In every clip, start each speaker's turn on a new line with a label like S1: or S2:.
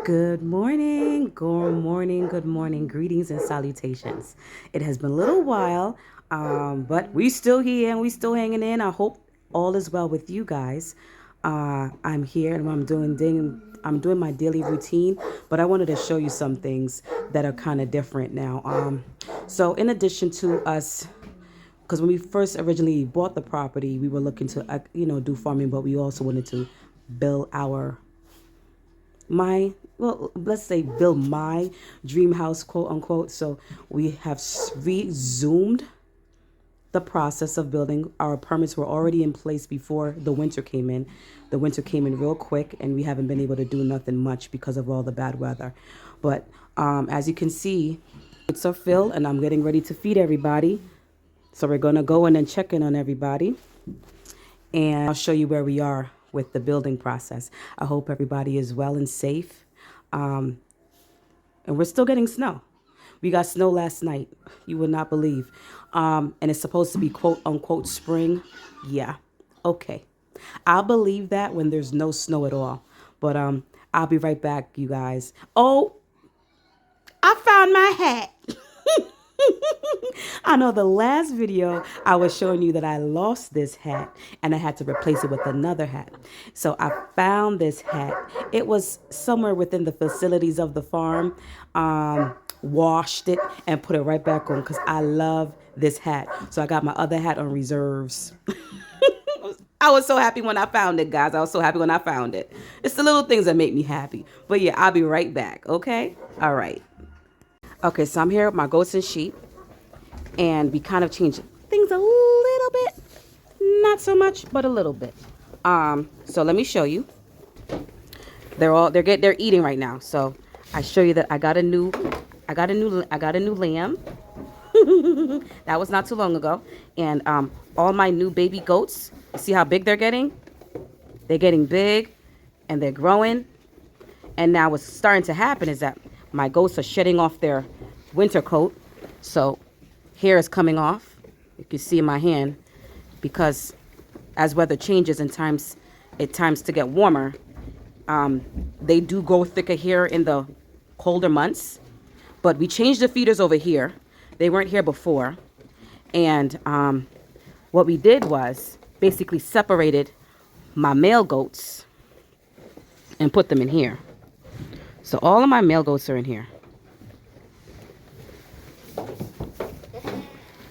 S1: Good morning, good morning, greetings and salutations. It has been a little while, but we still here and we still hanging in. I hope all is well with you guys. I'm here and I'm doing my daily routine, but I wanted to show you some things that are kind of different now. So in addition to us, because when we first originally bought the property, we were looking to do farming, but we also wanted to build our my well let's say build my dream house, quote unquote. So we have resumed the process of building. Our permits were already in place before the winter came in. The winter came in real quick and we haven't been able to do nothing much because of all the bad weather. But as you can see, it's a fill and I'm getting ready to feed everybody. So we're going to go in and check in on everybody, and I'll show you where we are with the building process. I hope everybody is well and safe. And we're still getting snow. We got snow last night. You would not believe. And it's supposed to be quote unquote spring. Yeah. Okay. I'll believe that when there's no snow at all. But I'll be right back, you guys. Oh, I found my hat. I know the last video I was showing you that I lost this hat and I had to replace it with another hat. So I found this hat. It was somewhere within the facilities of the farm. Washed it and put it right back on because I love this hat. So I got my other hat on reserves. I was so happy when I found it, guys. I was so happy when I found it. It's the little things that make me happy. But yeah, I'll be right back, okay? All right. Okay, so I'm here with my goats and sheep, and we kind of changed things a little bit. Not so much, but a little bit. So let me show you. They're eating right now. So I show you that I got a new lamb. That was not too long ago. And all my new baby goats, see how big they're getting? They're getting big and they're growing. And now what's starting to happen is that my goats are shedding off their winter coat. So hair is coming off. You can see in my hand, because as weather changes and times to get warmer, they do grow thicker hair in the colder months. But we changed the feeders over here. They weren't here before. And what we did was basically separated my male goats and put them in here. So all of my male goats are in here.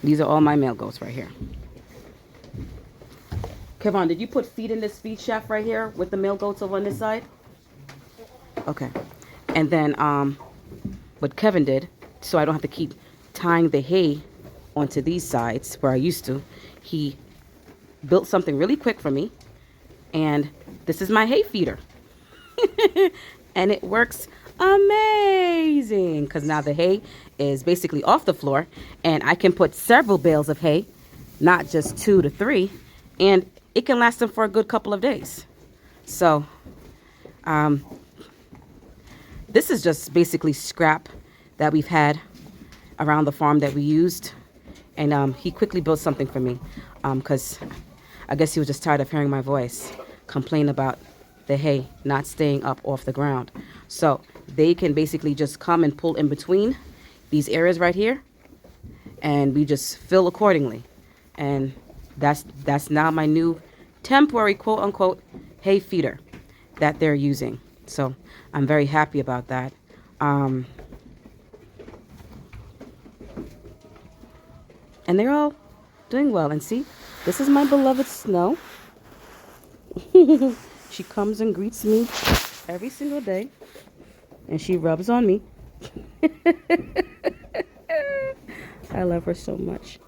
S1: These are all my male goats right here. Kevon, did you put feed in this feed shaft right here with the male goats over on this side? Okay. And then what Kevin did, so I don't have to keep tying the hay onto these sides where I used to, he built something really quick for me. And this is my hay feeder. And it works amazing because now the hay is basically off the floor and I can put several bales of hay, not just 2 to 3, and it can last them for a good couple of days. So this is just basically scrap that we've had around the farm that we used, and he quickly built something for me because I guess he was just tired of hearing my voice complain about the hay not staying up off the ground. So they can basically just come and pull in between these areas right here, and we just fill accordingly. And that's now my new temporary quote unquote hay feeder that they're using. So I'm very happy about that. And they're all doing well. And see, this is my beloved Snow. She comes and greets me every single day, and she rubs on me. I love her so much.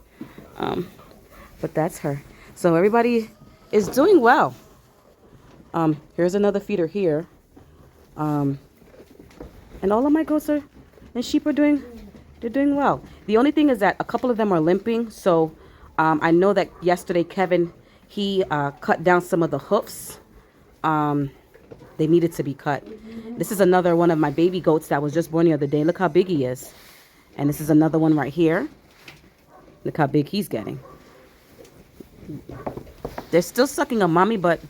S1: But that's her. So everybody is doing well. Here's another feeder here. And all of my goats and sheep are doing well. The only thing is that a couple of them are limping. So I know that yesterday Kevin, he cut down some of the hoofs. They needed to be cut. This is another one of my baby goats that was just born the other day. Look how big he is. And this is another one right here. Look how big he's getting. They're still sucking on mommy, but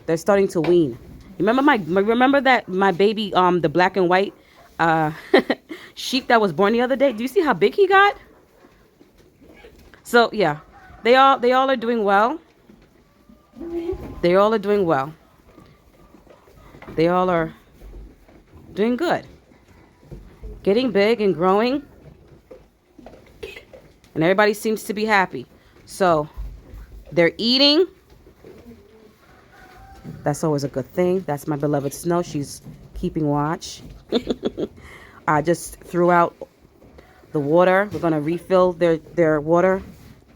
S1: they're starting to wean. Remember that my baby, the black and white uh sheep that was born the other day? Do you see how big he got? So yeah, they all are doing well. They all are doing well. They all are doing good. Getting big and growing. And everybody seems to be happy. So they're eating. That's always a good thing. That's my beloved Snow. She's keeping watch. I just threw out the water. We're going to refill their water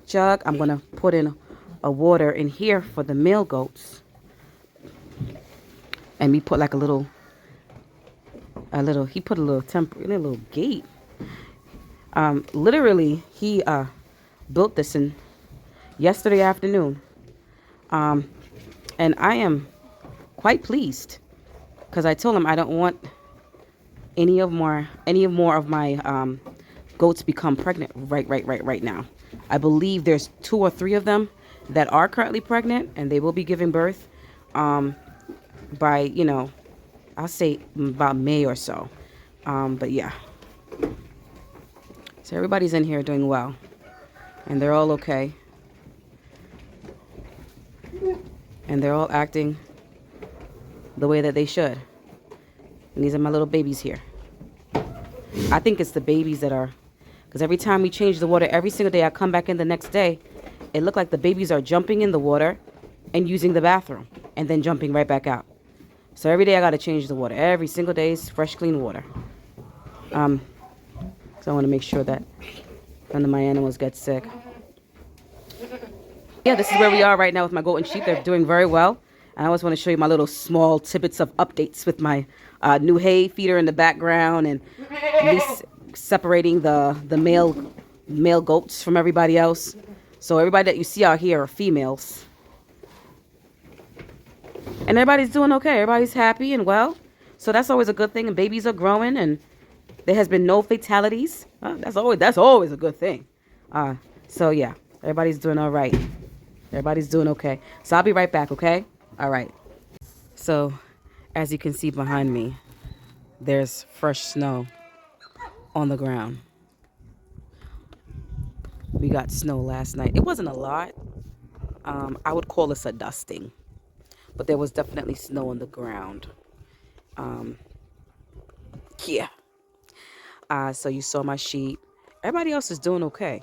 S1: jug. I'm going to put in a water in here for the male goats. And we put like he put a little gate. Literally, he built this in yesterday afternoon. And I am quite pleased because I told him I don't want any more of my goats become pregnant right now. I believe there's 2 or 3 of them that are currently pregnant, and they will be giving birth by, I'll say about May or so. But yeah. So everybody's in here doing well, and they're all okay. And they're all acting the way that they should. And these are my little babies here. I think it's the babies that are, because every time we change the water, every single day I come back in the next day, it looked like the babies are jumping in the water and using the bathroom and then jumping right back out. So every day I got to change the water. Every single day is fresh, clean water. So I want to make sure that none of my animals get sick. Yeah, this is where we are right now with my goat and sheep. They're doing very well. And I always want to show you my little small tidbits of updates with my new hay feeder in the background, and separating the male goats from everybody else. So everybody that you see out here are females. And everybody's doing okay. Everybody's happy and well. So that's always a good thing. And babies are growing, and there has been no fatalities. That's always a good thing. So yeah, everybody's doing all right. Everybody's doing okay. So I'll be right back, okay? All right. So as you can see behind me, there's fresh snow on the ground. We got snow last night. It wasn't a lot. I would call this a dusting. But there was definitely snow on the ground. Yeah. So you saw my sheep. Everybody else is doing okay.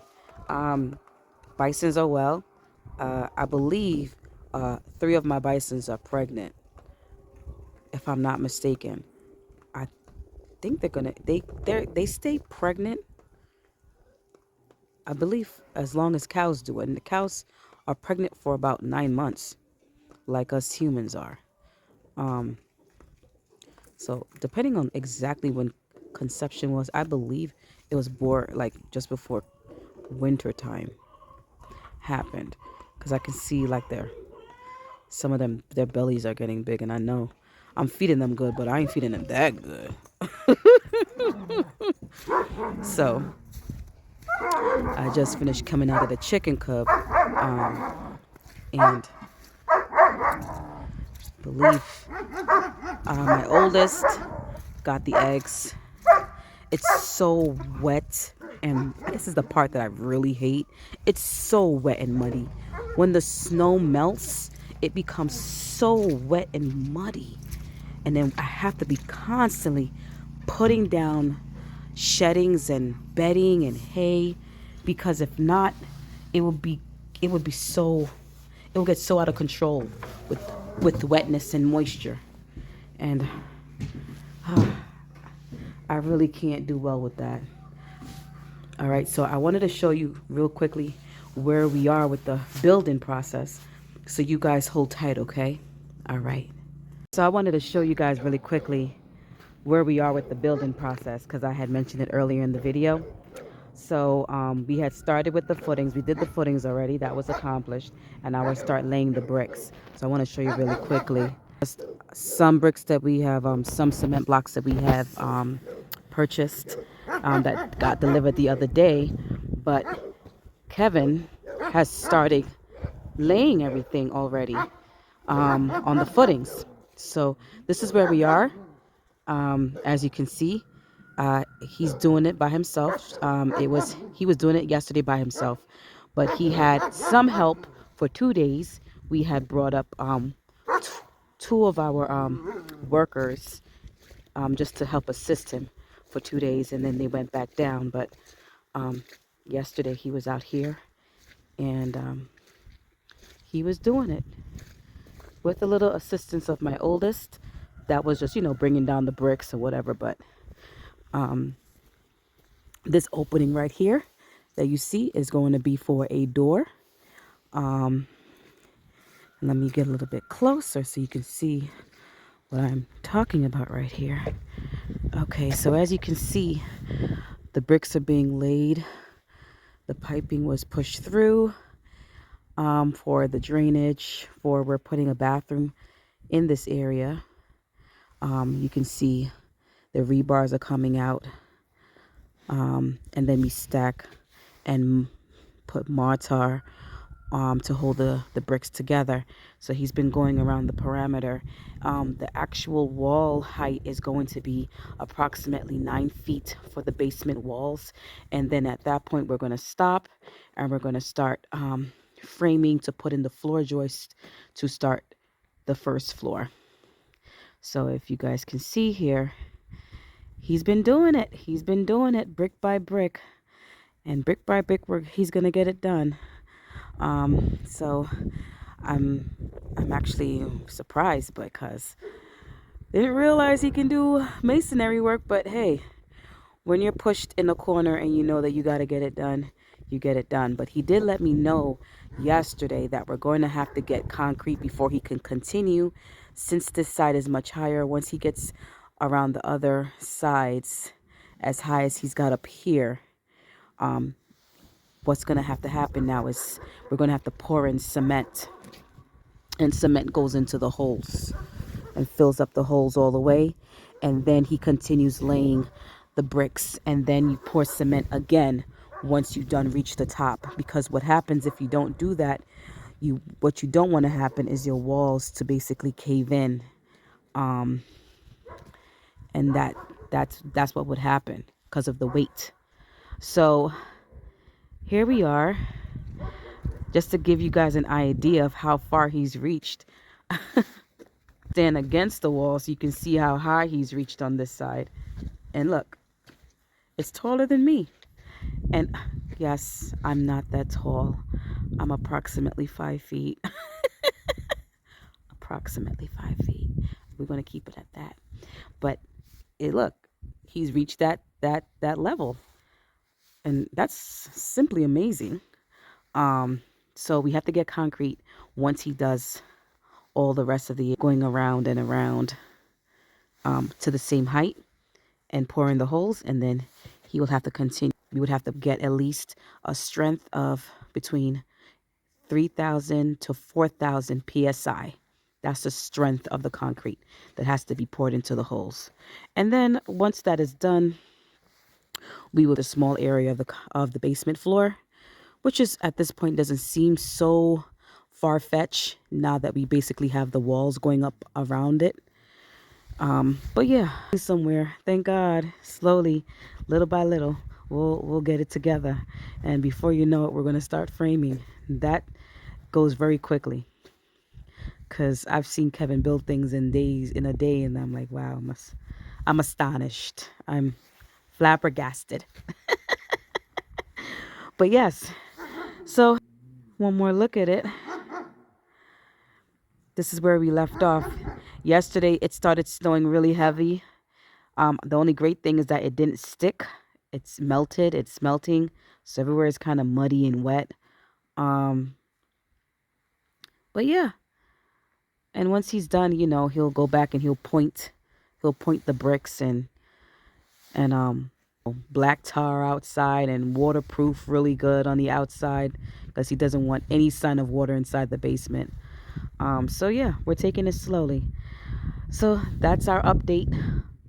S1: Bisons are well. I believe 3 of my bisons are pregnant, if I'm not mistaken. I think they stay pregnant, I believe, as long as cows do it. And the cows are pregnant for about 9 months, like us humans are. So depending on exactly when conception was, I believe it was born like just before winter time happened, because I can see like some of them, their bellies are getting big, and I know I'm feeding them good, but I ain't feeding them that good. So I just finished coming out of the chicken coop, and I believe my oldest got the eggs. It's so wet, and this is the part that I really hate. It's so wet and muddy. When the snow melts, it becomes so wet and muddy. And then I have to be constantly putting down sheddings and bedding and hay, because if not, it will get so out of control with wetness and moisture. And I really can't do well with that. All right, so I wanted to show you real quickly where we are with the building process. So you guys hold tight, okay? All right. So I wanted to show you guys really quickly where we are with the building process, because I had mentioned it earlier in the video. So we had started with the footings. We did the footings already. That was accomplished. And now we'll start laying the bricks. So I want to show you really quickly. Some bricks that we have, some cement blocks that we have purchased that got delivered the other day. But Kevin has started laying everything already on the footings. So this is where we are. As you can see, he's doing it by himself. He was doing it yesterday by himself, but he had some help for 2 days. We had brought up t- two of our workers just to help assist him for 2 days, and then they went back down. But um, yesterday he was out here, and he was doing it with a little assistance of my oldest. That was just, bringing down the bricks or whatever. But um, this opening right here that you see is going to be for a door. Um, Let me get a little bit closer so you can see what I'm talking about right here. Okay, so as you can see, the bricks are being laid. The piping was pushed through for the drainage, for we're putting a bathroom in this area. You can see the rebars are coming out. And then we stack and put mortar to hold the bricks together. So he's been going around the perimeter. The actual wall height is going to be approximately 9 feet for the basement walls. And then at that point, we're going to stop and we're going to start framing to put in the floor joist to start the first floor. So if you guys can see here, he's been doing it. He's been doing it brick by brick. And brick by brick, he's going to get it done. So I'm actually surprised because I didn't realize he can do masonry work. But hey, when you're pushed in a corner and you know that you got to get it done, you get it done. But he did let me know yesterday that we're going to have to get concrete before he can continue, since this side is much higher. Once he gets around the other sides as high as he's got up here, what's going to have to happen now is we're going to have to pour in cement, and cement goes into the holes and fills up the holes all the way. And then he continues laying the bricks, and then you pour cement again once you done reach the top. Because what happens if you don't do that, what you don't want to happen is your walls to basically cave in. And that's what would happen because of the weight. So here we are, just to give you guys an idea of how far he's reached. Stand against the wall so you can see how high he's reached on this side. And look, it's taller than me. And yes, I'm not that tall. I'm approximately 5 feet. Approximately 5 feet. We're going to keep it at that. But look, he's reached that level. And that's simply amazing. So we have to get concrete once he does all the rest of the going around and around to the same height and pour in the holes, and then he will have to continue. We would have to get at least a strength of between 3,000 to 4,000 psi. That's the strength of the concrete that has to be poured into the holes. And then once that is done, we will a small area of the basement floor, which is at this point doesn't seem so far-fetched now that we basically have the walls going up around it. But yeah, somewhere, thank God, slowly, little by little, we'll get it together. And before you know it, we're gonna start framing. That goes very quickly, because I've seen Kevin build things in a day, and I'm like, wow, I'm astonished. I'm flabbergasted. But yes, so one more look at it. This is where we left off. Yesterday, it started snowing really heavy. The only great thing is that it didn't stick. It's melted. It's melting. So everywhere is kind of muddy and wet. But yeah. And once he's done, he'll go back and he'll point the bricks and black tar outside and waterproof really good on the outside, because he doesn't want any sign of water inside the basement. So yeah, we're taking it slowly. So that's our update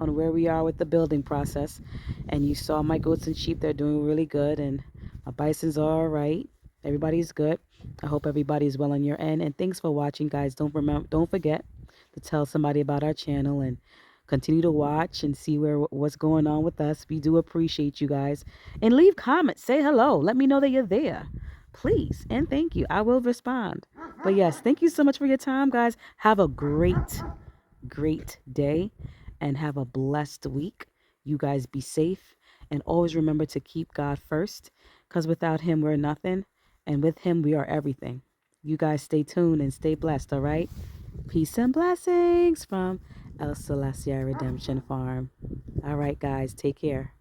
S1: on where we are with the building process. And you saw my goats and sheep, they're doing really good, and my bisons are all right. Everybody's good. I hope everybody's well on your end. And thanks for watching, guys. Don't forget to tell somebody about our channel and continue to watch and see what's going on with us. We do appreciate you guys. And leave comments. Say hello. Let me know that you're there. Please. And thank you. I will respond. But yes, thank you so much for your time, guys. Have a great day and have a blessed week. You guys be safe and always remember to keep God first, because without him we're nothing, and with him we are everything. You guys stay tuned and stay blessed, all right? Peace and blessings from El Celestia Redemption Farm. All right, guys, take care.